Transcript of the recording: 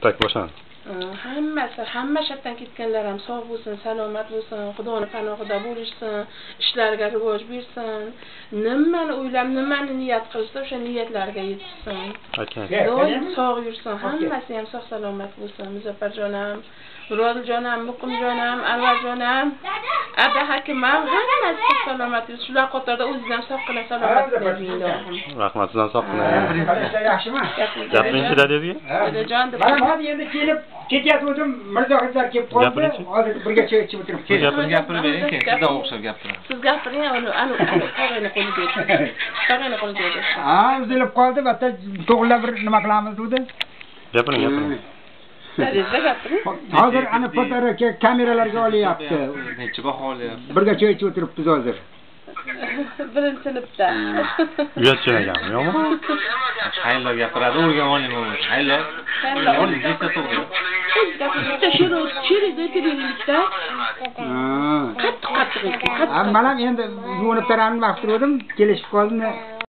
Tak boşan. Hamma shartdan ketganlar ham sog' bo'lsin, salomat bo'lsin, Xudoning panohida bo'lishsin, ishlariga rivoj bersin. Nimani o'ylab, nimani niyat qilsa, o'sha niyatlarga yetsin. Doim sog' yursin, hammasi ham sog' salomat bo'lsin. Muzaffarjon ham, Murodjon ham, Muqimjon ham, Anvarjon ham, Abda Hakim ham hammasi sog' salomat yursin. Shular qatorida o'zingiz ham sog' qilib salomat bo'ling. Rahmat, sizdan sog' qiling. Yaxshimi? Gaping keladi sizga? Dadajon, mana endi kelib ketyaptim, Mirzo qizlar kelib qoldi. Hozir birga choy ichib o'tirib Gapirib bering, sizdan o'xshab gapiradi. Siz gapiring, uni tog'ini qo'liga bersin. Tog'ini qo'liga bersin. Ha, uzilib qoldi, bitta to'g'rilab bir nima qilamiz dedi. Gapiring. Dadangizga gapiring. Hozir ana fotoga kameralarga olyapti. Necha baho olyapti? Birga choy ichib o'tiribmiz hozir. Birinchi sinfda. Uyatchan ekanmi, yo'qmi? Haylo gapiradi, o'rgan oling uni. Haylo. Oling, nechta to'g'ri. Bitta she'ringizni aytaylikda. Qattiq. Mana endi yuvinib taranim vaqt turdim, kelishib qoldim.